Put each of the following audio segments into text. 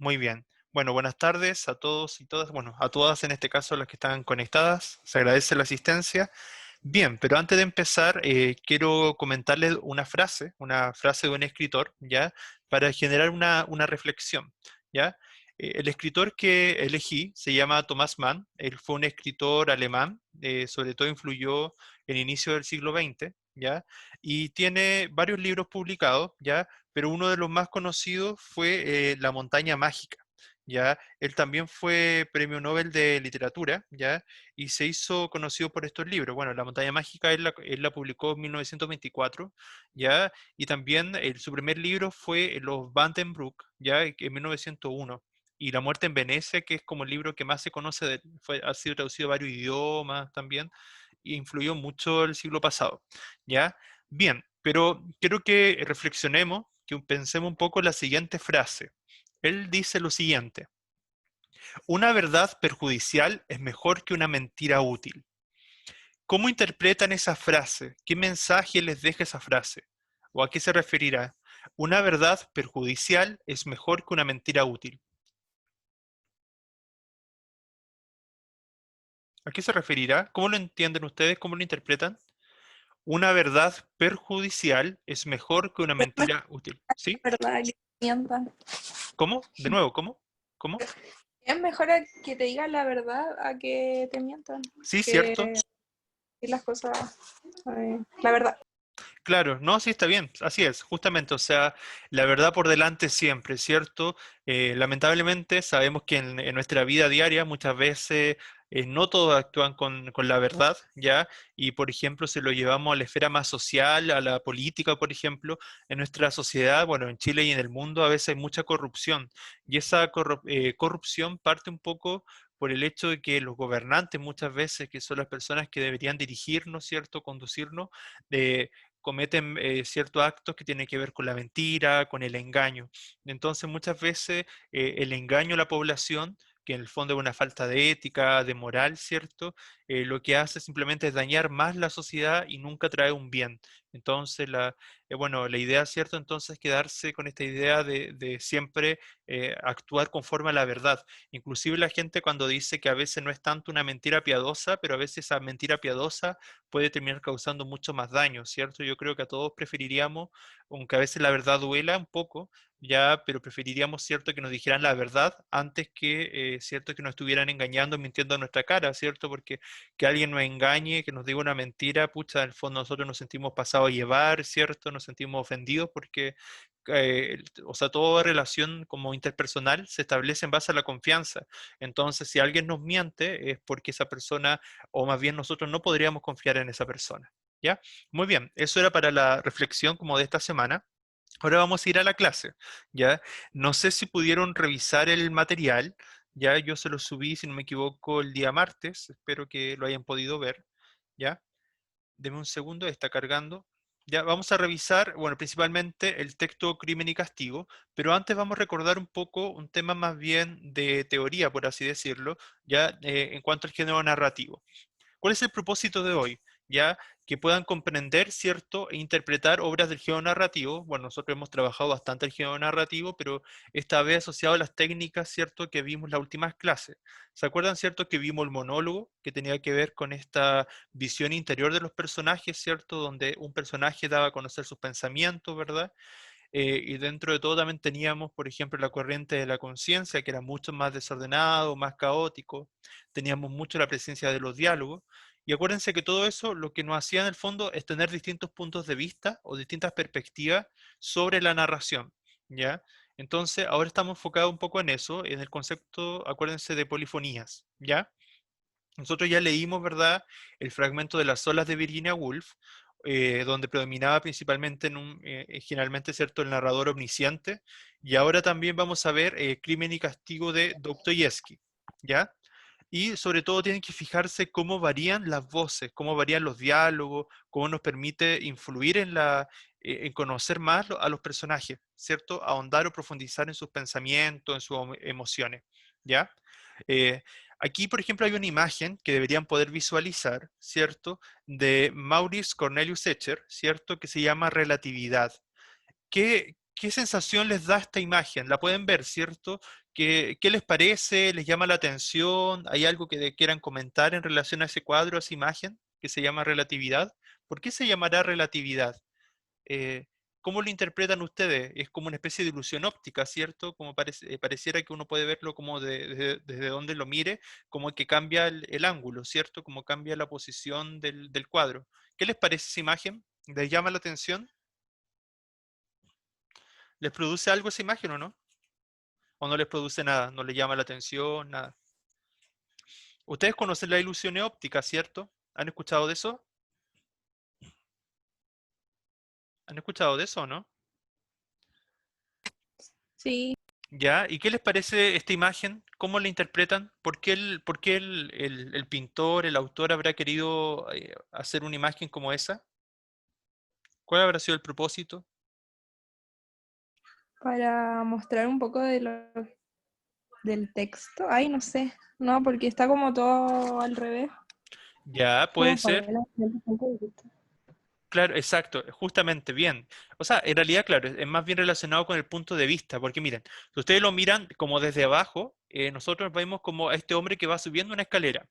Muy bien. Bueno, buenas tardes a todos y todas. Bueno, a todas en este caso las que están conectadas. Se agradece la asistencia. Bien, pero antes de empezar, quiero comentarles una frase de un escritor, ¿ya? Para generar una reflexión, ¿ya? El escritor que elegí se llama Thomas Mann. Él fue un escritor alemán, sobre todo influyó en el inicio del siglo XX, ¿ya? Y tiene varios libros publicados, ¿ya? Pero uno de los más conocidos fue La montaña mágica, ¿ya? Él también fue premio Nobel de literatura, ¿ya? Y se hizo conocido por estos libros. Bueno, La montaña mágica él la publicó en 1924, ¿ya? Y también su primer libro fue Los Vandenbroek, ¿ya? En 1901. Y La muerte en Venecia, que es como el libro que más se conoce, ha sido traducido a varios idiomas también, e influyó mucho el siglo pasado, ¿ya? Bien, pero quiero que reflexionemos, que pensemos un poco en la siguiente frase. Él dice lo siguiente: una verdad perjudicial es mejor que una mentira útil. ¿Cómo interpretan esa frase? ¿Qué mensaje les deja esa frase? ¿O a qué se referirá? Una verdad perjudicial es mejor que una mentira útil. ¿A qué se referirá? ¿Cómo lo entienden ustedes? ¿Cómo lo interpretan? Una verdad perjudicial es mejor que una Es mejor mentira útil. ¿Sí? la verdad que te mientan. ¿Cómo? De nuevo, ¿cómo? ¿Cómo? Es mejor que te digan la verdad a que te mientan. Sí, Que cierto. decir las cosas, la verdad. Claro, no, sí está bien, así es, justamente, o sea, la verdad por delante siempre, ¿cierto? Lamentablemente sabemos que en nuestra vida diaria muchas veces no todos actúan con la verdad, ¿ya? Y por ejemplo, si lo llevamos a la esfera más social, a la política, por ejemplo, en nuestra sociedad, bueno, en Chile y en el mundo a veces hay mucha corrupción, y esa corrupción parte un poco por el hecho de que los gobernantes muchas veces, que son las personas que deberían dirigirnos, ¿cierto? Conducirnos, cometen ciertos actos que tienen que ver con la mentira, con el engaño. Entonces, muchas veces el engaño a la población, que en el fondo es una falta de ética, de moral, ¿cierto? Lo que hace simplemente es dañar más la sociedad y nunca trae un bien. Entonces, bueno, la idea, ¿cierto? Entonces, es quedarse con esta idea de siempre actuar conforme a la verdad. Inclusive la gente cuando dice que a veces no es tanto una mentira piadosa, pero a veces esa mentira piadosa puede terminar causando mucho más daño, ¿cierto? Yo creo que a todos preferiríamos, aunque a veces la verdad duela un poco, ya, pero preferiríamos, ¿cierto?, que nos dijeran la verdad antes que, ¿cierto?, que nos estuvieran engañando, mintiendo a nuestra cara, ¿cierto? Porque que alguien nos engañe, que nos diga una mentira, pucha, en el fondo nosotros nos sentimos pasados a llevar, ¿cierto? Nos sentimos ofendidos porque o sea, toda relación como interpersonal se establece en base a la confianza. Entonces, si alguien nos miente, es porque esa persona, o más bien nosotros no podríamos confiar en esa persona. ¿Ya? Muy bien, eso era para la reflexión como de esta semana. Ahora vamos a ir a la clase, ¿ya? No sé si pudieron revisar el material, ya yo se lo subí, si no me equivoco, el día martes, espero que lo hayan podido ver, ¿ya? Deme un segundo, está cargando. Ya, vamos a revisar, bueno, principalmente el texto Crimen y Castigo, pero antes vamos a recordar un poco un tema más bien de teoría, por así decirlo, ya en cuanto al género narrativo. ¿Cuál es el propósito de hoy? Ya que puedan comprender, ¿cierto?, e interpretar obras del género narrativo. Bueno, nosotros hemos trabajado bastante el género narrativo, pero esta vez asociado a las técnicas, ¿cierto?, que vimos en las últimas clases. ¿Se acuerdan, cierto?, que vimos el monólogo, que tenía que ver con esta visión interior de los personajes, ¿cierto?, donde un personaje daba a conocer sus pensamientos, ¿verdad? Y dentro de todo también teníamos, por ejemplo, la corriente de la conciencia, que era mucho más desordenado, más caótico. Teníamos mucho la presencia de los diálogos. Y acuérdense que todo eso lo que nos hacía en el fondo es tener distintos puntos de vista o distintas perspectivas sobre la narración, ¿ya? Entonces, ahora estamos enfocados un poco en eso, en el concepto, acuérdense, de polifonías, ¿ya? Nosotros ya leímos, ¿verdad?, el fragmento de las olas de Virginia Woolf, donde predominaba principalmente generalmente, ¿cierto?, el narrador omnisciente, y ahora también vamos a ver Crimen y Castigo de Dostoyevsky, ¿ya? Y sobre todo tienen que fijarse cómo varían las voces, cómo varían los diálogos, cómo nos permite influir en conocer más a los personajes, ¿cierto? Ahondar o profundizar en sus pensamientos, en sus emociones, ¿ya? Eh, Aquí, por ejemplo, hay una imagen que deberían poder visualizar, ¿cierto? De Maurice Cornelius Escher, ¿cierto? Que se llama relatividad. ¿Qué, ¿qué sensación les da esta imagen? La pueden ver, ¿cierto? ¿Qué les parece? ¿Les llama la atención? ¿Hay algo que quieran comentar en relación a ese cuadro, a esa imagen que se llama relatividad? ¿Por qué se llamará relatividad? Eh, ¿Cómo lo interpretan ustedes? Es como una especie de ilusión óptica, ¿cierto? Como pareciera que uno puede verlo como desde donde lo mire, como que cambia el ángulo, ¿cierto? Como cambia la posición del cuadro. ¿Qué les parece esa imagen? ¿Les llama la atención? ¿Les produce algo esa imagen o no? ¿O no les produce nada? ¿No les llama la atención? Nada. Ustedes conocen la ilusión óptica, ¿cierto? ¿Han escuchado de eso? ¿Han escuchado de eso o no? Sí, ¿Ya? ¿Y qué les parece esta imagen? ¿Cómo la interpretan? ¿Por qué el pintor, el autor habrá querido hacer una imagen como esa? ¿Cuál habrá sido el propósito? para mostrar un poco del texto. Ay, no sé. No, porque está como todo al revés. Ya, puede Como ser. para ver el punto de vista. Claro, exacto, justamente bien. O sea, en realidad, claro, es más bien relacionado con el punto de vista, porque miren, si ustedes lo miran como desde abajo, nosotros vemos como a este hombre que va subiendo una escalera,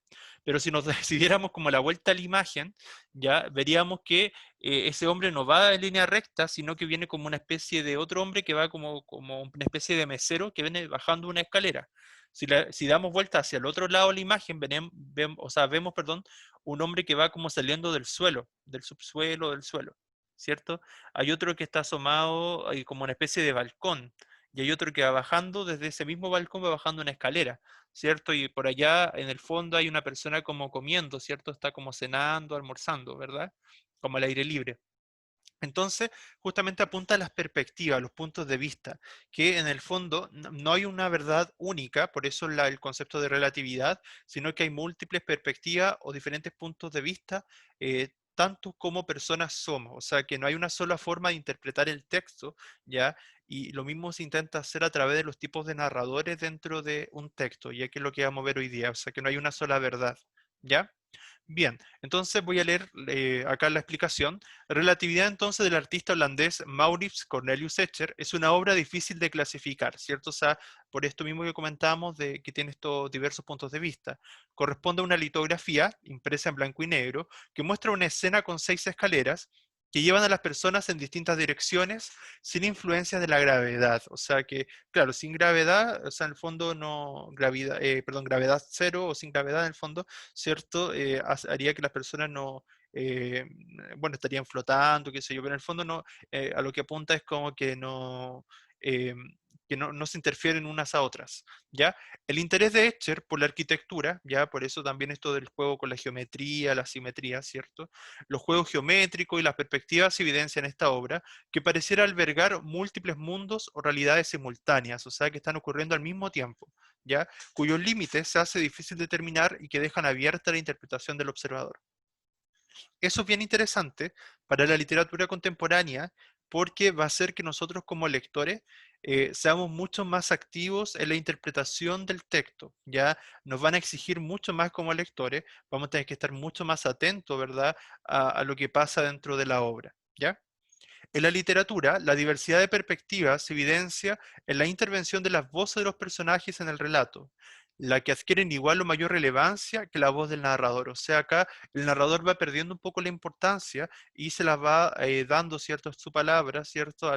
pero si nos decidiéramos como la vuelta a la imagen, ya veríamos que ese hombre no va en línea recta, sino que viene como una especie de otro hombre que va como una especie de mesero que viene bajando una escalera. Si damos vuelta hacia el otro lado de la imagen, o sea, vemos, perdón, un hombre que va como saliendo del suelo, del subsuelo, del suelo, ¿cierto? Hay otro que está asomado como una especie de balcón, y hay otro que va bajando, desde ese mismo balcón va bajando una escalera, ¿cierto? Y por allá en el fondo hay una persona como comiendo, ¿cierto? Está como cenando, almorzando, ¿verdad? Como al aire libre. Entonces, justamente apunta a las perspectivas, los puntos de vista, que en el fondo no hay una verdad única, por eso el concepto de relatividad, sino que hay múltiples perspectivas o diferentes puntos de vista, tanto como personas somos, o sea que no hay una sola forma de interpretar el texto, ¿ya? Y lo mismo se intenta hacer a través de los tipos de narradores dentro de un texto, ya que es lo que vamos a ver hoy día, o sea que no hay una sola verdad, ¿ya? Bien, entonces voy a leer acá la explicación. Relatividad entonces del artista holandés Maurits Cornelius Escher es una obra difícil de clasificar, ¿cierto? O sea, por esto mismo que comentábamos de que tiene estos diversos puntos de vista. Corresponde a una litografía impresa en blanco y negro que muestra una escena con 6 escaleras que llevan a las personas en distintas direcciones sin influencias de la gravedad. O sea que, claro, sin gravedad, o sea, en el fondo no, gravedad, perdón, gravedad cero o sin gravedad en el fondo, ¿cierto? Haría que las personas no, bueno, estarían flotando, qué sé yo, pero en el fondo no, a lo que apunta es como eh, que no se interfieren unas a otras, ¿ya? El interés de Escher por la arquitectura, ¿ya? Por eso también esto del juego con la geometría, la simetría, ¿cierto? Los juegos geométricos y las perspectivas evidencian esta obra que pareciera albergar múltiples mundos o realidades simultáneas, o sea, que están ocurriendo al mismo tiempo, ¿ya? Cuyos límites se hace difícil determinar y que dejan abierta la interpretación del observador. Eso es bien interesante para la literatura contemporánea porque va a hacer que nosotros como lectores seamos mucho más activos en la interpretación del texto, ya nos van a exigir mucho más como lectores, vamos a tener que estar mucho más atentos, ¿verdad?, a lo que pasa dentro de la obra, ¿ya? En la literatura, la diversidad de perspectivas se evidencia en la intervención de las voces de los personajes en el relato, la que adquieren igual o mayor relevancia que la voz del narrador. O sea, acá el narrador va perdiendo un poco la importancia y se las va dando, ¿cierto?, su palabra, ¿cierto?,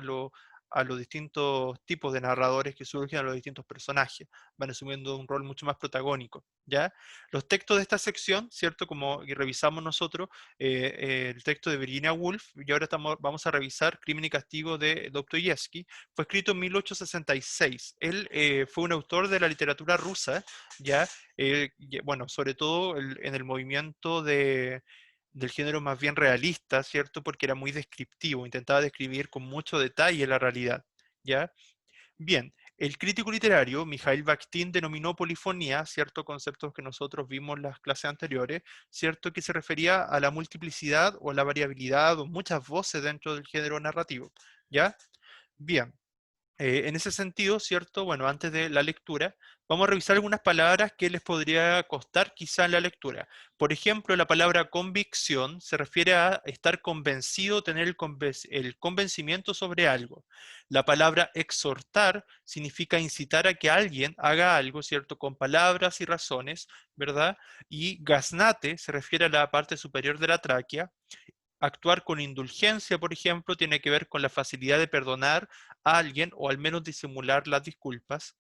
a los distintos tipos de narradores que surgen, a los distintos personajes, van asumiendo un rol mucho más protagónico, ¿ya? Los textos de esta sección, ¿cierto?, como que revisamos nosotros, el texto de Virginia Woolf, y ahora vamos a revisar Crimen y Castigo de Dostoyevsky. Fue escrito en 1866. Él fue un autor de la literatura rusa, ya, bueno, sobre todo en el movimiento del género más bien realista, ¿cierto? Porque era muy descriptivo, intentaba describir con mucho detalle la realidad, ¿ya? Bien, el crítico literario Mikhail Bakhtin denominó polifonía, cierto, conceptos que nosotros vimos en las clases anteriores, cierto, que se refería a la multiplicidad o la variabilidad o muchas voces dentro del género narrativo, ¿ya? Bien, En ese sentido, ¿cierto? Bueno, antes de la lectura, vamos a revisar algunas palabras que les podría costar quizá en la lectura. Por ejemplo, la palabra convicción se refiere a estar convencido, tener el convencimiento sobre algo. La palabra exhortar significa incitar a que alguien haga algo, ¿cierto? Con palabras y razones, ¿verdad? Y gaznate se refiere a la parte superior de la tráquea. Actuar con indulgencia, por ejemplo, tiene que ver con la facilidad de perdonar a alguien o al menos disimular las disculpas.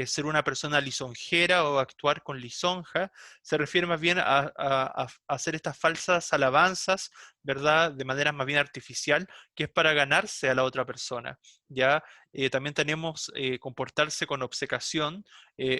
Ser una persona lisonjera o actuar con lisonja se refiere más bien a hacer estas falsas alabanzas, ¿verdad? De manera más bien artificial, que es para ganarse a la otra persona. ¿Ya? También tenemos comportarse con obcecación.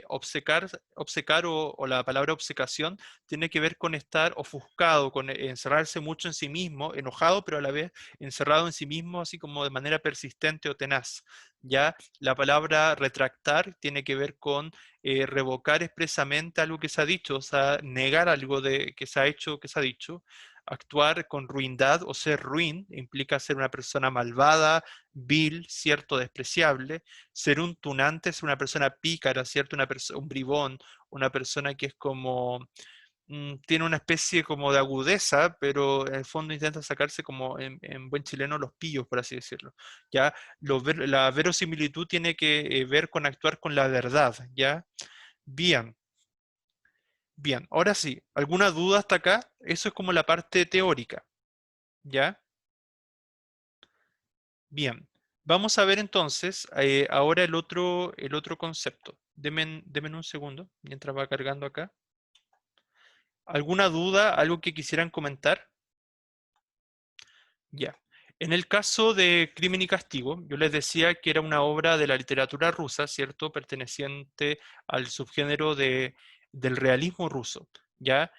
Obcecar o la palabra obcecación tiene que ver con estar ofuscado, con encerrarse mucho en sí mismo, enojado, pero a la vez encerrado en sí mismo, así como de manera persistente o tenaz. Ya la palabra retractar tiene que ver con revocar expresamente algo que se ha dicho, o sea, negar algo de, que se ha hecho, que se ha dicho. Actuar con ruindad o ser ruin implica ser una persona malvada, vil, cierto, despreciable. Ser un tunante es una persona pícara, cierto, un bribón, una persona que es como tiene una especie como de agudeza, pero en el fondo intenta sacarse como en buen chileno los pillos, por así decirlo. ¿Ya? La verosimilitud tiene que ver con actuar con la verdad, ¿ya? Bien, bien. Ahora sí, ¿alguna duda hasta acá? Eso es como la parte teórica, ¿ya? Bien. Vamos a ver entonces ahora el otro concepto. Denme un segundo mientras va cargando acá. ¿Alguna duda? ¿Algo que quisieran comentar? Ya. En el caso de Crimen y Castigo, yo les decía que era una obra de la literatura rusa, ¿cierto? Perteneciente al subgénero del realismo ruso, ¿ya?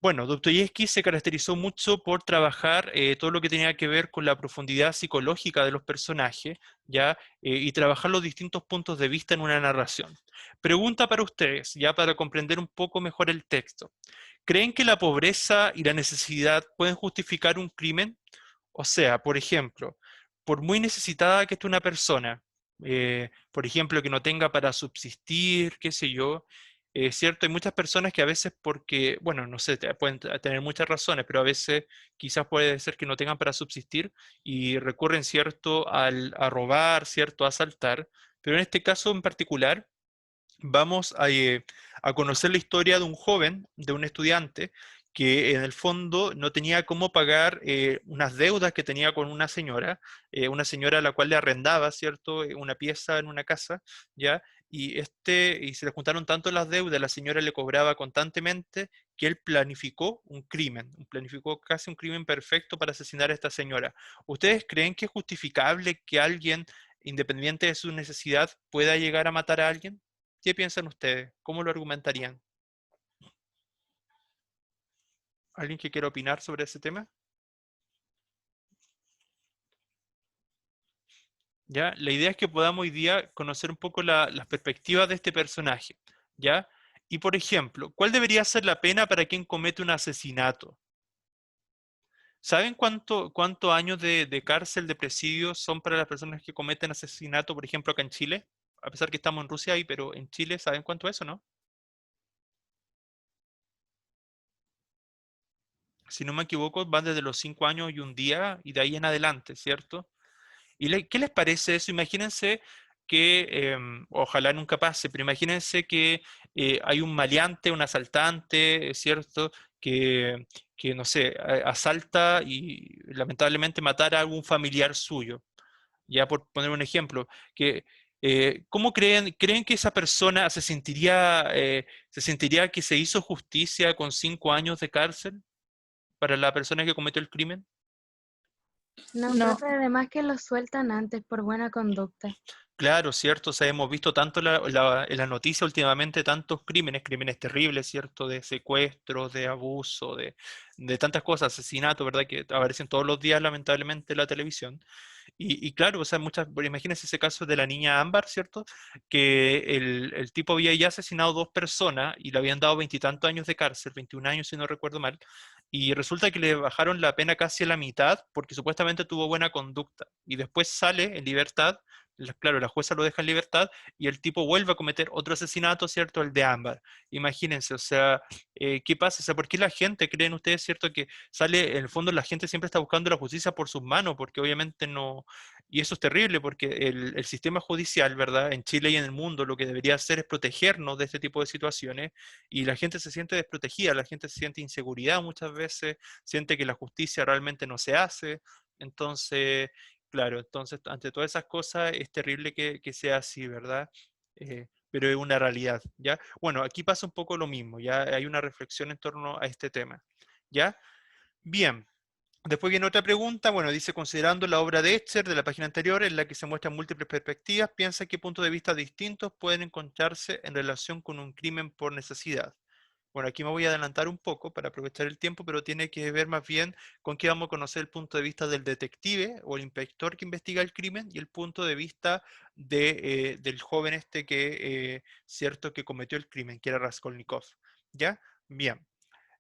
Bueno, Dostoyevsky se caracterizó mucho por trabajar todo lo que tenía que ver con la profundidad psicológica de los personajes, ¿ya? Y trabajar los distintos puntos de vista en una narración. Pregunta para ustedes, ya para comprender un poco mejor el texto. ¿Creen que la pobreza y la necesidad pueden justificar un crimen? O sea, por ejemplo, por muy necesitada que esté una persona, por ejemplo, que no tenga para subsistir, qué sé yo, cierto, hay muchas personas que a veces porque, bueno, no sé, pueden tener muchas razones, pero a veces quizás puede ser que no tengan para subsistir y recurren, cierto, a robar, cierto, a asaltar. Pero en este caso en particular, vamos a conocer la historia de un joven, de un estudiante, que en el fondo no tenía cómo pagar unas deudas que tenía con una señora a la cual le arrendaba, ¿cierto? Una pieza en una casa, ¿ya? Y se le juntaron tanto las deudas, la señora le cobraba constantemente, que él planificó un crimen, planificó casi un crimen perfecto para asesinar a esta señora. ¿Ustedes creen que es justificable que alguien, independiente de su necesidad, pueda llegar a matar a alguien? ¿Qué piensan ustedes? ¿Cómo lo argumentarían? ¿Alguien que quiera opinar sobre ese tema? ¿Ya? La idea es que podamos hoy día conocer un poco las perspectivas de este personaje, ¿ya? Y por ejemplo, ¿cuál debería ser la pena para quien comete un asesinato? ¿Saben cuántos años de cárcel, de presidio son para las personas que cometen asesinato, por ejemplo, acá en Chile? A pesar que estamos en Rusia ahí, pero en Chile, ¿saben cuánto es o no? Si no me equivoco, van desde los 5 años y un día y de ahí en adelante, ¿cierto? ¿Qué les parece eso? Imagínense que, ojalá nunca pase, pero imagínense que hay un maleante, un asaltante, ¿cierto? Que no sé, asalta y lamentablemente matar a algún familiar suyo. Ya por poner un ejemplo, ¿cómo creen que esa persona se sentiría que se hizo justicia con 5 años de cárcel para la persona que cometió el crimen? No, No, profe, además que los sueltan antes por buena conducta. Claro, cierto, o sea, hemos visto tanto en la noticia últimamente tantos crímenes terribles, cierto, de secuestros, de abuso, de tantas cosas, asesinatos, ¿verdad? Que aparecen todos los días lamentablemente en la televisión. Y claro, o sea, bueno, imagínense ese caso de la niña Ámbar, ¿cierto? Que el tipo había ya asesinado dos personas y le habían dado veintitantos años de cárcel, 21 años si no recuerdo mal, y resulta que le bajaron la pena casi a la mitad porque supuestamente tuvo buena conducta y después sale en libertad, Claro, la jueza lo deja en libertad y el tipo vuelve a cometer otro asesinato, ¿cierto? El de Ámbar. Imagínense, o sea, ¿qué pasa? O sea, ¿por qué la gente, creen ustedes, ¿cierto? Que sale, en el fondo la gente siempre está buscando la justicia por sus manos, porque obviamente no... Y eso es terrible, porque el sistema judicial, ¿verdad? En Chile y en el mundo lo que debería hacer es protegernos de este tipo de situaciones y la gente se siente desprotegida, la gente se siente inseguridad muchas veces, siente que la justicia realmente no se hace. Entonces, claro, entonces ante todas esas cosas es terrible que sea así, ¿verdad? Pero es una realidad, ¿ya? Bueno, aquí pasa un poco lo mismo, ya hay una reflexión en torno a este tema, ¿ya? Bien, después viene otra pregunta, bueno, dice, considerando la obra de Escher de la página anterior, en la que se muestran múltiples perspectivas, piensa qué puntos de vista distintos pueden encontrarse en relación con un crimen por necesidad. Bueno, aquí me voy a adelantar un poco para aprovechar el tiempo, pero tiene que ver más bien con que vamos a conocer el punto de vista del detective o el inspector que investiga el crimen y el punto de vista del joven este cierto, que cometió el crimen, que era Raskolnikov. ¿Ya? Bien.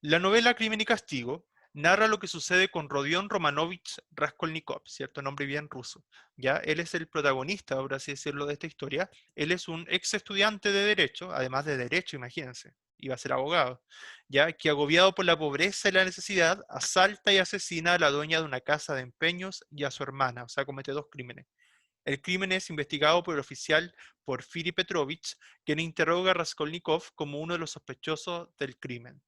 La novela Crimen y Castigo narra lo que sucede con Rodion Romanovich Raskolnikov, cierto nombre bien ruso. ¿Ya? Él es el protagonista, por así decirlo, de esta historia. Él es un ex estudiante de Derecho, además de Derecho, imagínense, iba a ser abogado, ¿ya? Que agobiado por la pobreza y la necesidad, asalta y asesina a la dueña de una casa de empeños y a su hermana, o sea, comete dos crímenes. El crimen es investigado por el oficial Porfiri Petrovich, quien interroga a Raskolnikov como uno de los sospechosos del crimen.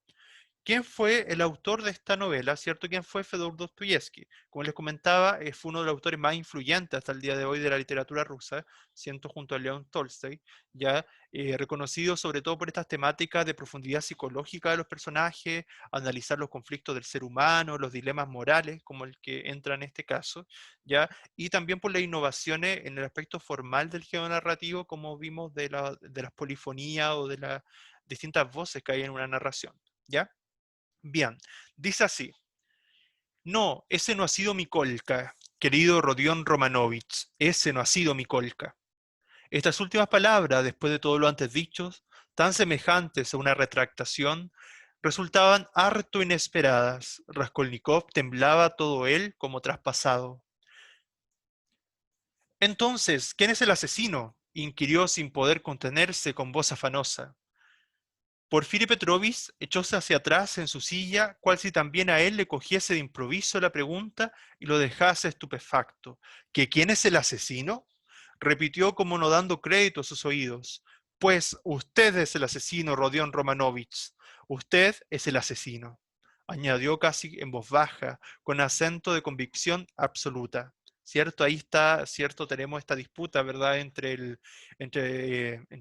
¿Quién fue el autor de esta novela? ¿Cierto? ¿Quién fue Fedor Dostoyevsky? Como les comentaba, fue uno de los autores más influyentes hasta el día de hoy de la literatura rusa, siento junto a León Tolstoy, ya reconocido sobre todo por estas temáticas de profundidad psicológica de los personajes, analizar los conflictos del ser humano, los dilemas morales, como el que entra en este caso, ya, y también por las innovaciones en el aspecto formal del género narrativo, como vimos de las polifonías o de las distintas voces que hay en una narración, ¿ya? Bien, dice así: no, ese no ha sido mi colca, querido Rodión Romanovich, ese no ha sido mi colca. Estas últimas palabras, después de todo lo antes dicho, tan semejantes a una retractación, resultaban harto inesperadas. Raskolnikov temblaba todo él como traspasado. Entonces, ¿quién es el asesino?, inquirió sin poder contenerse con voz afanosa. Porfirio Petrovich echóse hacia atrás en su silla, cual si también a él le cogiese de improviso la pregunta y lo dejase estupefacto. ¿Que quién es el asesino? Repitió como no dando crédito a sus oídos. Pues usted es el asesino, Rodión Romanovich. Usted es el asesino, añadió casi en voz baja, con acento de convicción absoluta. ¿Cierto? Ahí está, ¿cierto? Tenemos esta disputa, ¿verdad? Entre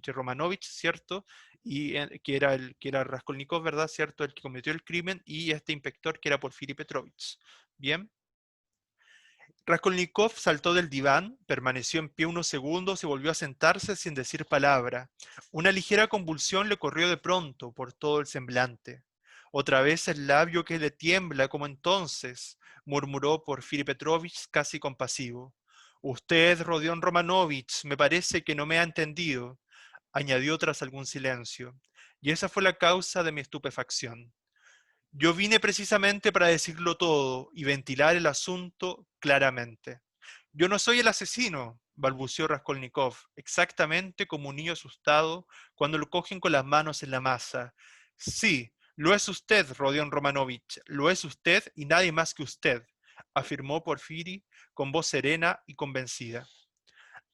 Romanovich, ¿cierto? Y que era Raskolnikov, ¿verdad? ¿Cierto? El que cometió el crimen, y este inspector que era Porfiri Petrovich. Bien. Raskolnikov saltó del diván, permaneció en pie unos segundos y volvió a sentarse sin decir palabra. Una ligera convulsión le corrió de pronto por todo el semblante. Otra vez el labio que le tiembla como entonces, murmuró Porfiri Petrovich casi compasivo. Usted, Rodión Romanovich, me parece que no me ha entendido, añadió tras algún silencio, y esa fue la causa de mi estupefacción. Yo vine precisamente para decirlo todo y ventilar el asunto claramente. Yo no soy el asesino, balbuceó Raskolnikov, exactamente como un niño asustado cuando lo cogen con las manos en la masa. Sí, lo es usted, Rodión Romanovich, lo es usted y nadie más que usted, afirmó Porfiri con voz serena y convencida.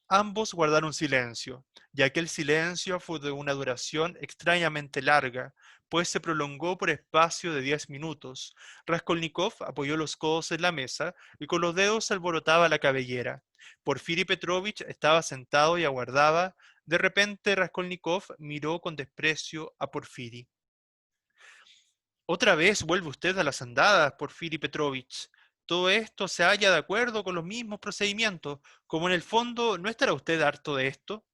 Ambos guardaron silencio, y aquel silencio fue de una duración extrañamente larga, pues se prolongó por espacio de 10 minutos. Raskolnikov apoyó los codos en la mesa y con los dedos alborotaba la cabellera. Porfiri Petrovich estaba sentado y aguardaba. De repente Raskolnikov miró con desprecio a Porfiri. Otra vez vuelve usted a las andadas, Porfiri Petrovich. Todo esto se halla de acuerdo con los mismos procedimientos. Como en el fondo, ¿no estará usted harto de esto?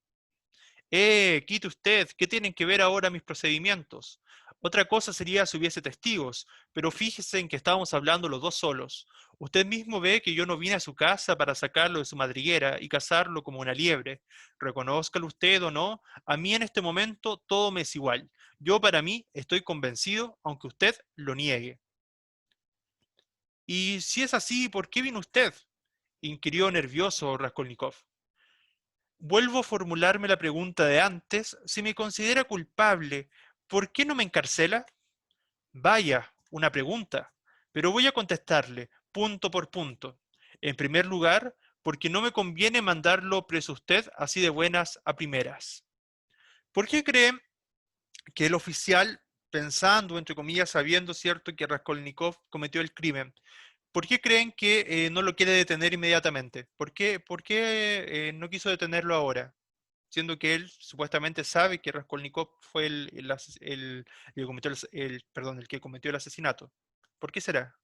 Quite usted, ¿qué tienen que ver ahora mis procedimientos? Otra cosa sería si hubiese testigos, pero fíjese en que estábamos hablando los dos solos. Usted mismo ve que yo no vine a su casa para sacarlo de su madriguera y cazarlo como una liebre. Reconózcalo usted o no, a mí en este momento todo me es igual. Yo para mí estoy convencido, aunque usted lo niegue. Y si es así, ¿por qué vino usted?, inquirió nervioso Raskolnikov. vuelvo a formularme la pregunta de antes, si me considera culpable, ¿por qué no me encarcela? Vaya, una pregunta, pero voy a contestarle punto por punto. En primer lugar, porque no me conviene mandarlo preso a usted así de buenas a primeras. ¿Por qué creen que el oficial, pensando, entre comillas, sabiendo, cierto, que Raskolnikov cometió el crimen, por qué creen que no lo quiere detener inmediatamente? ¿Por qué no quiso detenerlo ahora? Siendo que él supuestamente sabe que Raskolnikov fue el que cometió perdón, el que cometió el asesinato. ¿Por qué será?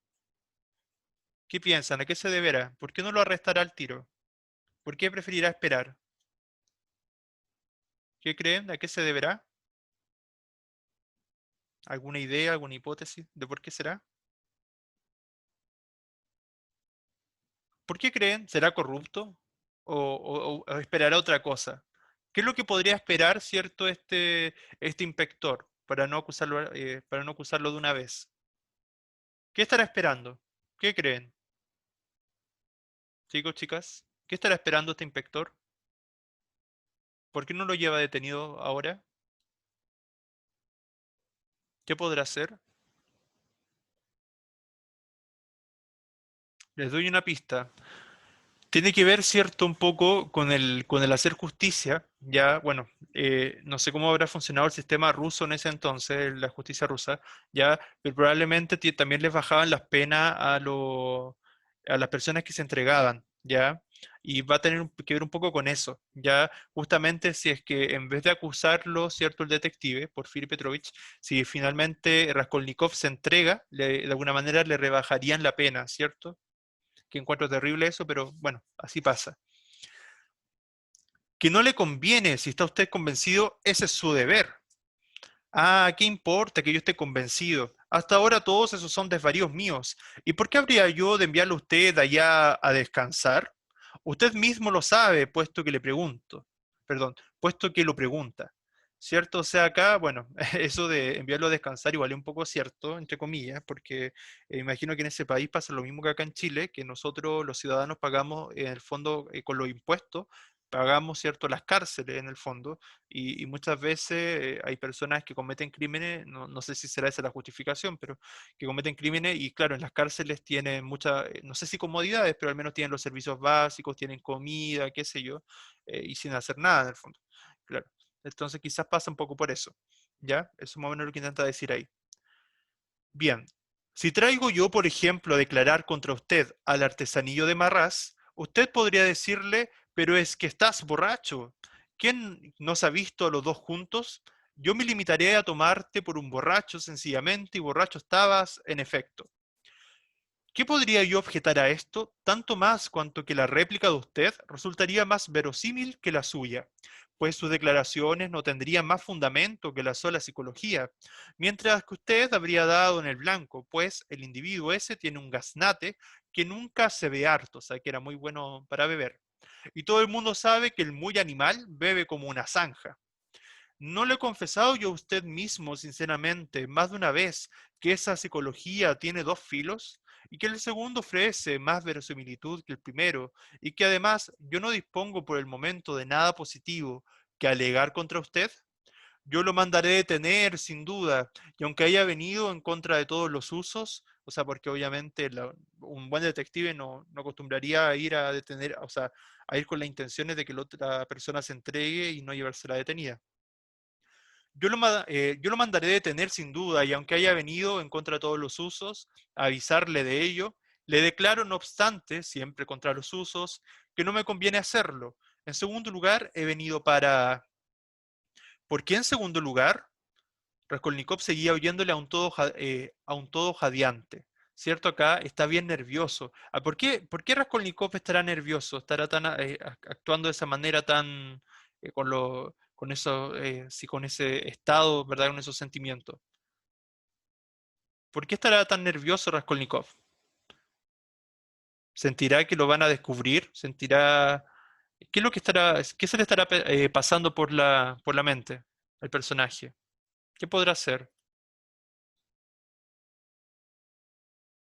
¿Qué piensan? ¿A qué se deberá? ¿Por qué no lo arrestará al tiro? ¿Por qué preferirá esperar? ¿Qué creen? ¿A qué se deberá? ¿Alguna idea, alguna hipótesis de por qué será? ¿Por qué creen? ¿Será corrupto? ¿O esperará otra cosa? ¿Qué es lo que podría esperar, cierto, este inspector para no acusarlo de una vez? ¿Qué estará esperando? ¿Qué creen? Chicos, chicas, ¿qué estará esperando este inspector? ¿Por qué no lo lleva detenido ahora? ¿Qué podrá hacer? Les doy una pista. Tiene que ver, cierto, un poco con el hacer justicia. Ya, bueno, no sé cómo habrá funcionado el sistema ruso en ese entonces, la justicia rusa, ya, pero probablemente también les bajaban las penas a las personas que se entregaban, ya, y va a tener que ver un poco con eso, ya, justamente si es que en vez de acusarlo, cierto, el detective, Porfiry Petrovich, si finalmente Raskolnikov se entrega, de alguna manera le rebajarían la pena, ¿cierto? Que encuentro terrible eso, pero bueno, así pasa. Que no le conviene, si está usted convencido, ese es su deber. Ah, ¿qué importa que yo esté convencido? Hasta ahora todos esos son desvaríos míos. ¿Y por qué habría yo de enviarlo a usted allá a descansar? Usted mismo lo sabe, puesto que le pregunto. Perdón, puesto que lo pregunta. ¿Cierto? O sea, acá, bueno, eso de enviarlo a descansar igual es un poco cierto, entre comillas, porque imagino que en ese país pasa lo mismo que acá en Chile, que nosotros los ciudadanos pagamos en el fondo con los impuestos, pagamos, ¿cierto?, las cárceles en el fondo, y muchas veces hay personas que cometen crímenes, no sé si será esa la justificación, pero que cometen crímenes y claro, en las cárceles tienen muchas, no sé si comodidades, pero al menos tienen los servicios básicos, tienen comida, qué sé yo, y sin hacer nada en el fondo. Claro. Entonces quizás pasa un poco por eso. ¿Ya? Eso es más o menos lo que intenta decir ahí. Bien. Si traigo yo, por ejemplo, a declarar contra usted al artesanillo de Marras, usted podría decirle, pero es que estás borracho. ¿Quién nos ha visto a los dos juntos? Yo me limitaré a tomarte por un borracho sencillamente y borracho estabas en efecto. ¿Qué podría yo objetar a esto? Tanto más cuanto que la réplica de usted resultaría más verosímil que la suya, pues sus declaraciones no tendrían más fundamento que la sola psicología, mientras que usted habría dado en el blanco, pues el individuo ese tiene un gaznate que nunca se ve harto, o sea que era muy bueno para beber. Y todo el mundo sabe que el muy animal bebe como una zanja. ¿No le he confesado yo a usted mismo, sinceramente, más de una vez, que esa psicología tiene dos filos? Y que el segundo ofrece más verosimilitud que el primero, y que además yo no dispongo por el momento de nada positivo que alegar contra usted? Yo lo mandaré detener, sin duda, y aunque haya venido en contra de todos los usos, o sea, porque obviamente un buen detective no acostumbraría a ir a detener, o sea, a ir con las intenciones de que la otra persona se entregue y no llevársela detenida. Yo lo mandaré detener sin duda, y aunque haya venido en contra de todos los usos, avisarle de ello, le declaro, no obstante, siempre contra los usos, que no me conviene hacerlo. En segundo lugar, he venido para... ¿Por qué en segundo lugar? Raskolnikov seguía oyéndole a un todo jadeante. ¿Cierto? Acá está bien nervioso. Ah, por qué Raskolnikov estará nervioso? ¿Estará tan actuando de esa manera tan con eso, sí, con ese estado, ¿verdad? Con esos sentimientos. ¿Por qué estará tan nervioso Raskolnikov? ¿Sentirá que lo van a descubrir? ¿Sentirá qué es lo que estará, qué se le estará pasando por la mente al personaje? ¿Qué podrá hacer?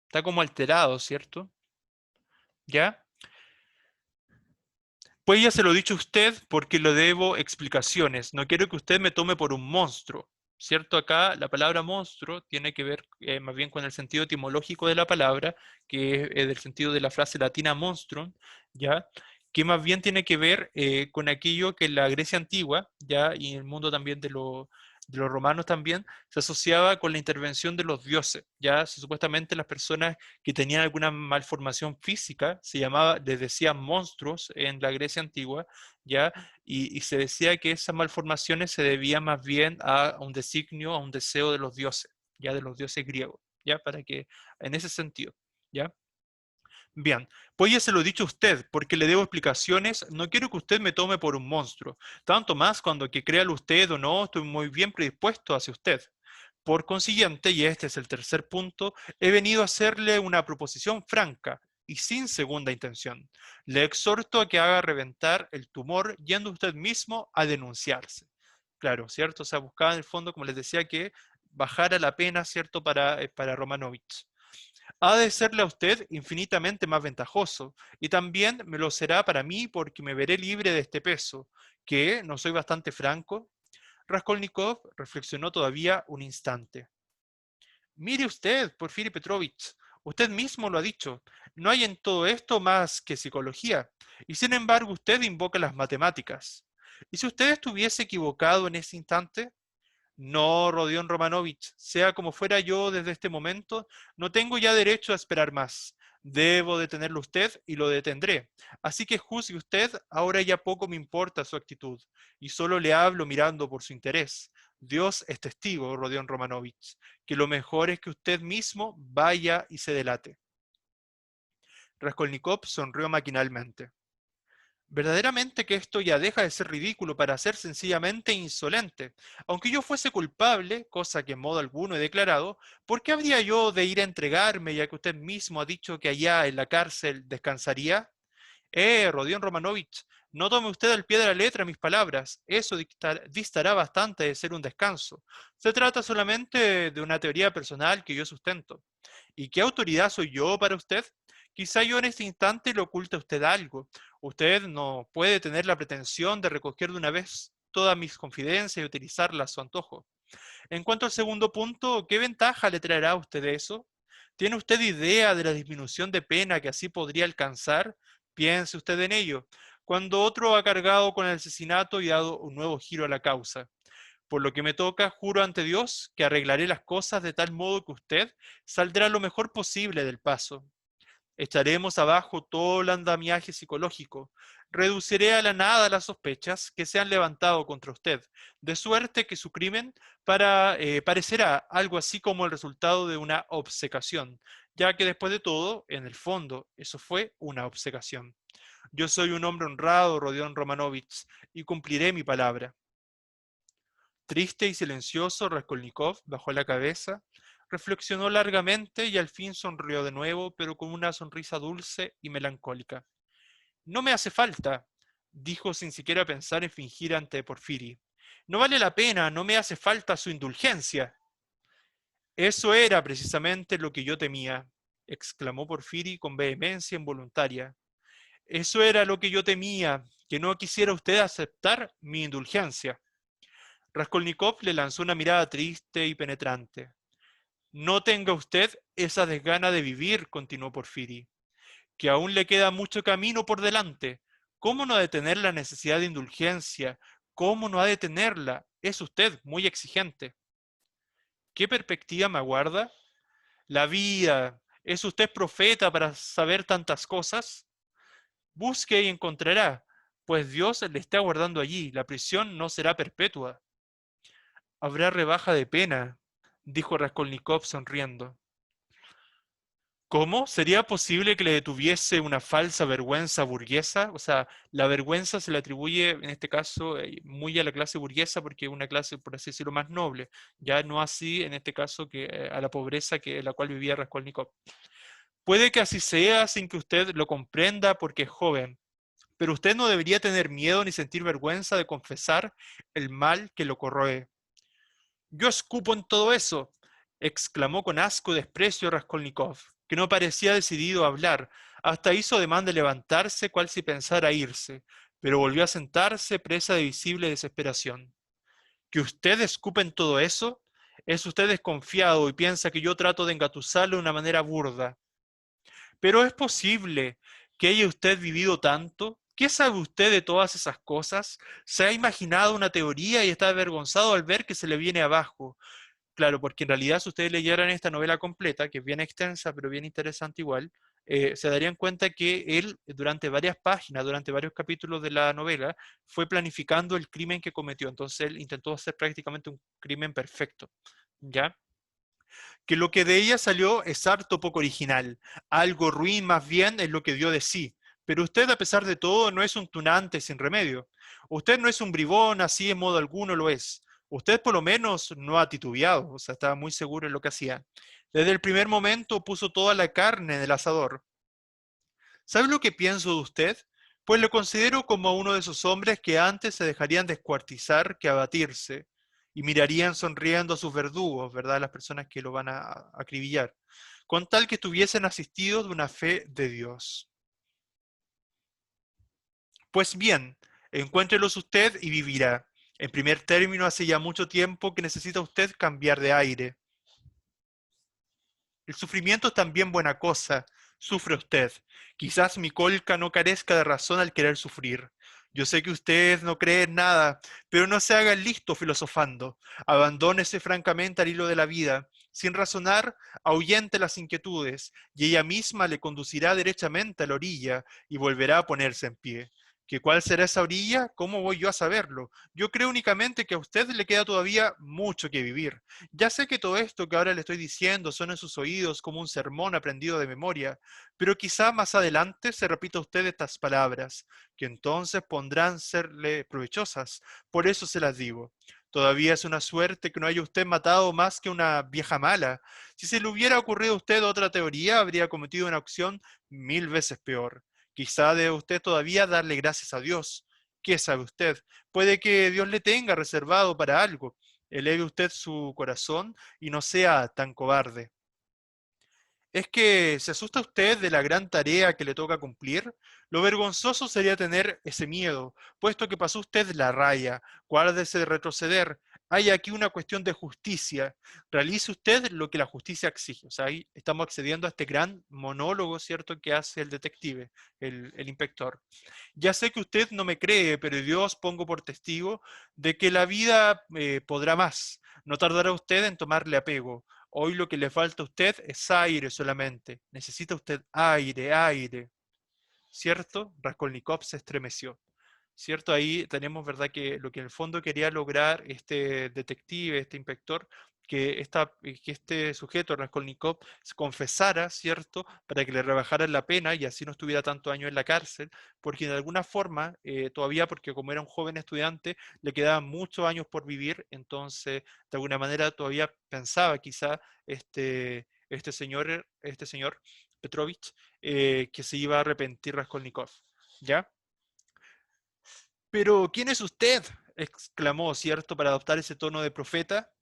Está como alterado, ¿cierto? ¿Ya? Pues ya se lo he dicho a usted porque le debo explicaciones. No quiero que usted me tome por un monstruo. ¿Cierto? Acá la palabra monstruo tiene que ver más bien con el sentido etimológico de la palabra, que es del sentido de la frase latina monstrum, ¿ya? Que más bien tiene que ver con aquello que en la Grecia antigua, ¿ya? Y en el mundo también de los romanos también, se asociaba con la intervención de los dioses, ¿ya? Supuestamente las personas que tenían alguna malformación física, les decían monstruos en la Grecia antigua, ¿ya? Y se decía que esas malformaciones se debían más bien a un designio, a un deseo de los dioses, ¿ya? De los dioses griegos, ¿ya? Para que, en ese sentido, ¿ya? Bien, pues ya se lo he dicho a usted, porque le debo explicaciones, no quiero que usted me tome por un monstruo, tanto más cuando que créalo usted o no, estoy muy bien predispuesto hacia usted. Por consiguiente, y este es el tercer punto, he venido a hacerle una proposición franca y sin segunda intención. Le exhorto a que haga reventar el tumor yendo usted mismo a denunciarse. Claro, ¿cierto? O sea, buscaba en el fondo, como les decía, que bajara la pena, ¿cierto?, para Romanovich. Ha de serle a usted infinitamente más ventajoso, y también me lo será para mí porque me veré libre de este peso, que, ¿no soy bastante franco? Raskolnikov reflexionó todavía un instante. Mire usted, Porfiry Petrovich, usted mismo lo ha dicho, no hay en todo esto más que psicología, y sin embargo usted invoca las matemáticas. ¿Y si usted estuviese equivocado en ese instante? No, Rodion Romanovich, sea como fuera yo desde este momento, no tengo ya derecho a esperar más. Debo detenerlo usted y lo detendré. Así que juzgue usted, ahora ya poco me importa su actitud, y solo le hablo mirando por su interés. Dios es testigo, Rodion Romanovich, que lo mejor es que usted mismo vaya y se delate. Raskolnikov sonrió maquinalmente. Verdaderamente que esto ya deja de ser ridículo para ser sencillamente insolente. Aunque yo fuese culpable, cosa que en modo alguno he declarado, ¿por qué habría yo de ir a entregarme ya que usted mismo ha dicho que allá en la cárcel descansaría? Rodion Romanovich, no tome usted al pie de la letra mis palabras, eso distará bastante de ser un descanso. Se trata solamente de una teoría personal que yo sustento. ¿Y qué autoridad soy yo para usted? Quizá yo en este instante le oculte a usted algo. Usted no puede tener la pretensión de recoger de una vez todas mis confidencias y utilizarlas a su antojo. En cuanto al segundo punto, ¿qué ventaja le traerá a usted eso? ¿Tiene usted idea de la disminución de pena que así podría alcanzar? Piense usted en ello, cuando otro ha cargado con el asesinato y dado un nuevo giro a la causa. Por lo que me toca, juro ante Dios que arreglaré las cosas de tal modo que usted saldrá lo mejor posible del paso. Echaremos abajo todo el andamiaje psicológico. Reduciré a la nada las sospechas que se han levantado contra usted, de suerte que su crimen parecerá algo así como el resultado de una obcecación, ya que después de todo, en el fondo, eso fue una obcecación. Yo soy un hombre honrado, Rodion Romanovich, y cumpliré mi palabra. Triste y silencioso, Raskolnikov bajó la cabeza, reflexionó largamente y al fin sonrió de nuevo, pero con una sonrisa dulce y melancólica. No me hace falta, dijo sin siquiera pensar en fingir ante Porfiri. No vale la pena, no me hace falta su indulgencia. Eso era precisamente lo que yo temía, exclamó Porfiri con vehemencia involuntaria. Eso era lo que yo temía, que no quisiera usted aceptar mi indulgencia. Raskolnikov le lanzó una mirada triste y penetrante. No tenga usted esa desgana de vivir, continuó Porfiri, que aún le queda mucho camino por delante. ¿Cómo no ha de tener la necesidad de indulgencia? ¿Cómo no ha de tenerla? Es usted muy exigente. ¿Qué perspectiva me aguarda? La vida. ¿Es usted profeta para saber tantas cosas? Busque y encontrará, pues Dios le está aguardando allí. La prisión no será perpetua. Habrá rebaja de pena, dijo Raskolnikov sonriendo. ¿Cómo? ¿Sería posible que le detuviese una falsa vergüenza burguesa? O sea, la vergüenza se le atribuye, en este caso, muy a la clase burguesa porque es una clase, por así decirlo, más noble. Ya no así, en este caso, que a la pobreza que la cual vivía Raskolnikov. Puede que así sea sin que usted lo comprenda porque es joven, pero usted no debería tener miedo ni sentir vergüenza de confesar el mal que lo corroe. Yo escupo en todo eso, exclamó con asco y desprecio Raskolnikov, que no parecía decidido a hablar. Hasta hizo ademán de levantarse, cual si pensara irse. pero volvió a sentarse presa de visible desesperación. ¿Que usted escupe en todo eso? ¿Es usted desconfiado y piensa que yo trato de engatusarlo de una manera burda? Pero es posible que haya usted vivido tanto. ¿Qué sabe usted de todas esas cosas? ¿Se ha imaginado una teoría y está avergonzado al ver que se le viene abajo? Claro, porque en realidad si ustedes leyeran esta novela completa, que es bien extensa, pero bien interesante igual, se darían cuenta que él durante varias páginas, durante varios capítulos de la novela, fue planificando el crimen que cometió. Entonces él intentó hacer prácticamente un crimen perfecto. ¿Ya? Que lo que de ella salió es harto poco original. Algo ruin más bien es lo que dio de sí. Pero usted, a pesar de todo, no es un tunante sin remedio. Usted no es un bribón, así en modo alguno lo es. Usted por lo menos no ha titubeado, o sea, estaba muy seguro en lo que hacía. Desde el primer momento puso toda la carne en el asador. ¿Sabe lo que pienso de usted? Pues lo considero como uno de esos hombres que antes se dejarían descuartizar que abatirse y mirarían sonriendo a sus verdugos, ¿verdad? Las personas que lo van a acribillar, con tal que estuviesen asistidos de una fe de Dios. Pues bien, encuéntrelos usted y vivirá. En primer término, hace ya mucho tiempo que necesita usted cambiar de aire. El sufrimiento es también buena cosa. Sufre usted. Quizás mi colca no carezca de razón al querer sufrir. Yo sé que usted no cree en nada, pero no se haga el listo filosofando. Abandónese francamente al hilo de la vida. Sin razonar, ahuyente las inquietudes, y ella misma le conducirá derechamente a la orilla y volverá a ponerse en pie. ¿Que cuál será esa orilla? ¿Cómo voy yo a saberlo? Yo creo únicamente que a usted le queda todavía mucho que vivir. Ya sé que todo esto que ahora le estoy diciendo suena en sus oídos como un sermón aprendido de memoria, pero quizá más adelante se repita a usted estas palabras, que entonces pondrán serle provechosas. Por eso se las digo. Todavía es una suerte que no haya usted matado más que una vieja mala. Si se le hubiera ocurrido a usted otra teoría, habría cometido una acción 1000 veces peor. Quizá debe usted todavía darle gracias a Dios. ¿Qué sabe usted? Puede que Dios le tenga reservado para algo. Eleve usted su corazón y no sea tan cobarde. ¿Es que se asusta usted de la gran tarea que le toca cumplir? Lo vergonzoso sería tener ese miedo, puesto que pasó usted la raya. Guárdese de retroceder. Hay aquí una cuestión de justicia. Realice usted lo que la justicia exige. O sea, ahí estamos accediendo a este gran monólogo, ¿cierto?, que hace el detective, el inspector. Ya sé que usted no me cree, pero Dios pongo por testigo de que la vida podrá más. No tardará usted en tomarle apego. Hoy lo que le falta a usted es aire solamente. Necesita usted aire, aire. ¿Cierto? Raskolnikov se estremeció. ¿Cierto? Ahí tenemos, ¿verdad?, que lo que en el fondo quería lograr este detective, este inspector, que este sujeto, Raskolnikov, se confesara, ¿cierto?, para que le rebajaran la pena y así no estuviera tanto años en la cárcel, porque de alguna forma, todavía, porque como era un joven estudiante, le quedaban muchos años por vivir, entonces, de alguna manera, todavía pensaba quizá este señor Petrovich, que se iba a arrepentir Raskolnikov, ¿ya? Pero, ¿quién es usted? Exclamó, ¿cierto?, para adoptar ese tono de profeta.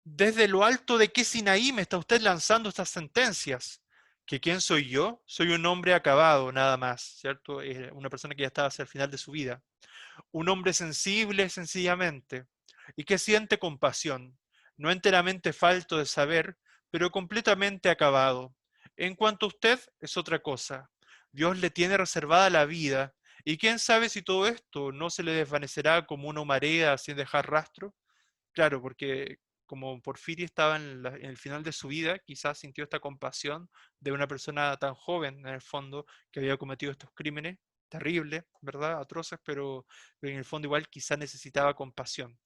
¿Desde lo alto de qué Sinaí me está usted lanzando estas sentencias? ¿Que quién soy yo? Soy un hombre acabado, nada más, ¿cierto? Una persona que ya estaba hacia el final de su vida. Un hombre sensible, sencillamente, y que siente compasión, no enteramente falto de saber, pero completamente acabado. En cuanto a usted, es otra cosa. Dios le tiene reservada la vida, y quién sabe si todo esto no se le desvanecerá como una humareda sin dejar rastro. Claro, porque como Porfirio estaba en el final de su vida, quizás sintió esta compasión de una persona tan joven, en el fondo, que había cometido estos crímenes terribles, ¿verdad? Atroces, pero en el fondo igual quizás necesitaba compasión.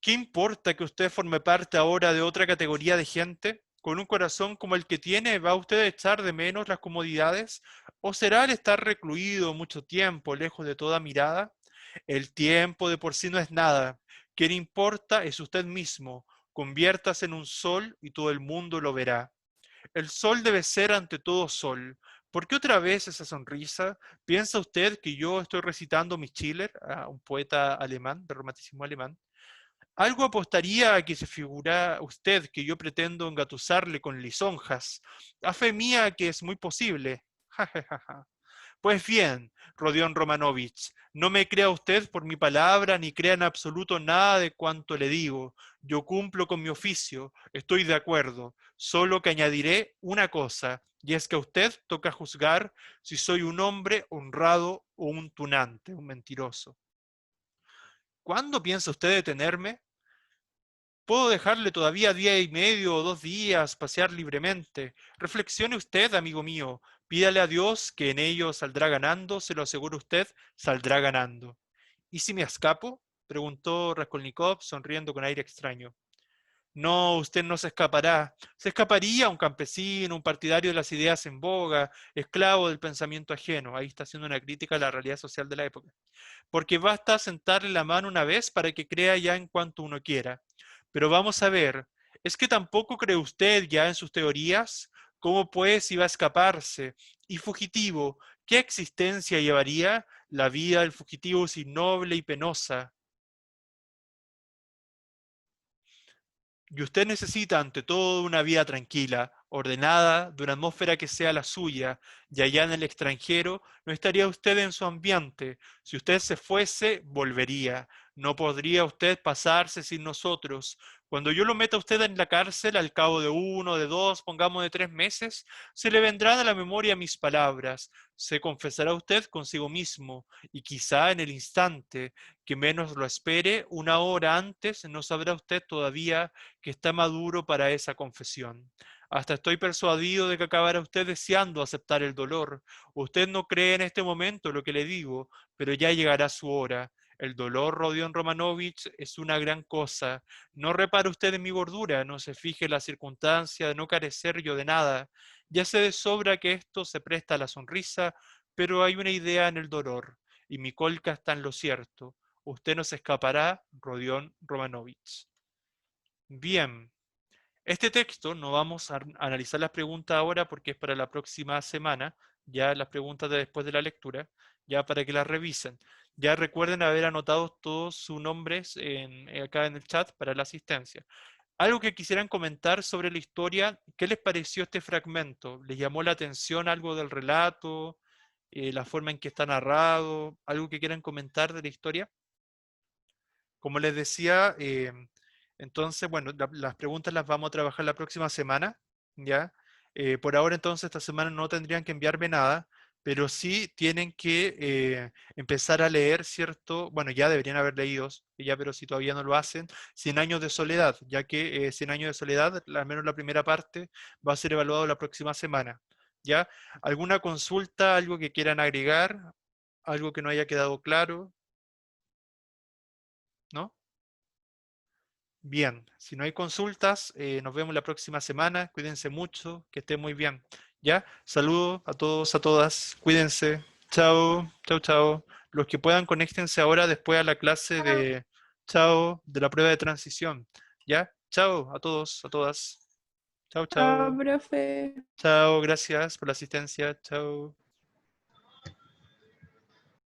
¿Qué importa que usted forme parte ahora de otra categoría de gente? ¿Con un corazón como el que tiene, va usted a echar de menos las comodidades? ¿O será el estar recluido mucho tiempo, lejos de toda mirada? El tiempo de por sí no es nada. Quien importa es usted mismo. Conviértase en un sol y todo el mundo lo verá. El sol debe ser ante todo sol. ¿Por qué otra vez esa sonrisa? ¿Piensa usted que yo estoy recitando mi Schiller, a un poeta alemán, de romanticismo alemán? Algo apostaría a que se figura usted que yo pretendo engatusarle con lisonjas. A fe mía que es muy posible. Ja, ja, ja, ja. Pues bien, Rodion Romanovich, no me crea usted por mi palabra, ni crea en absoluto nada de cuanto le digo. Yo cumplo con mi oficio, estoy de acuerdo, solo que añadiré una cosa, y es que a usted toca juzgar si soy un hombre honrado o un tunante, un mentiroso. ¿Cuándo piensa usted detenerme? Puedo dejarle todavía día y medio o 2 días pasear libremente. Reflexione usted, amigo mío. Pídale a Dios que en ello saldrá ganando, se lo aseguro usted, saldrá ganando. ¿Y si me escapo? Preguntó Raskolnikov, sonriendo con aire extraño. No, usted no se escapará. Se escaparía un campesino, un partidario de las ideas en boga, esclavo del pensamiento ajeno. Ahí está haciendo una crítica a la realidad social de la época. Porque basta sentarle la mano una vez para que crea ya en cuanto uno quiera. Pero vamos a ver, ¿es que tampoco cree usted ya en sus teorías? ¿Cómo pues iba a escaparse? Y fugitivo, ¿qué existencia llevaría? La vida del fugitivo es innoble y penosa. Y usted necesita ante todo una vida tranquila, ordenada, de una atmósfera que sea la suya, y allá en el extranjero no estaría usted en su ambiente. Si usted se fuese, volvería. No podría usted pasarse sin nosotros. Cuando yo lo meta a usted en la cárcel, al cabo de 1, de 2, pongamos de 3 meses, se le vendrán a la memoria mis palabras. Se confesará usted consigo mismo, y quizá en el instante que menos lo espere, 1 hora antes, no sabrá usted todavía que está maduro para esa confesión. Hasta estoy persuadido de que acabará usted deseando aceptar el dolor. Usted no cree en este momento lo que le digo, pero ya llegará su hora. El dolor, Rodion Romanovich, es una gran cosa. No repare usted en mi gordura, no se fije en la circunstancia de no carecer yo de nada. Ya sé de sobra que esto se presta a la sonrisa, pero hay una idea en el dolor, y mi colca está en lo cierto. Usted no se escapará, Rodion Romanovich. Bien, este texto no vamos a analizar las preguntas ahora porque es para la próxima semana, ya las preguntas de después de la lectura, ya para que las revisen. Ya recuerden haber anotado todos sus nombres acá en el chat para la asistencia. Algo que quisieran comentar sobre la historia, ¿qué les pareció este fragmento? ¿Les llamó la atención algo del relato, la forma en que está narrado? ¿Algo que quieran comentar de la historia? Como les decía, entonces, bueno, las preguntas las vamos a trabajar la próxima semana, ¿ya? Por ahora, entonces, esta semana no tendrían que enviarme nada, pero sí tienen que empezar a leer, ¿cierto? Bueno, ya deberían haber leído, ya, pero si todavía no lo hacen, 100 años de soledad, ya que 100 años de soledad, al menos la primera parte, va a ser evaluado la próxima semana, ¿ya? ¿Alguna consulta, algo que quieran agregar, algo que no haya quedado claro? ¿No? Bien, si no hay consultas, nos vemos la próxima semana. Cuídense mucho, que estén muy bien. ¿Ya? Saludos a todos, a todas. Cuídense. Chao, chao, chao. Los que puedan, conéctense ahora después a la clase de chao, de la prueba de transición. ¿Ya? Chao a todos, a todas. Chao, Ah, chao. profe. Chao, gracias por la asistencia. Chao.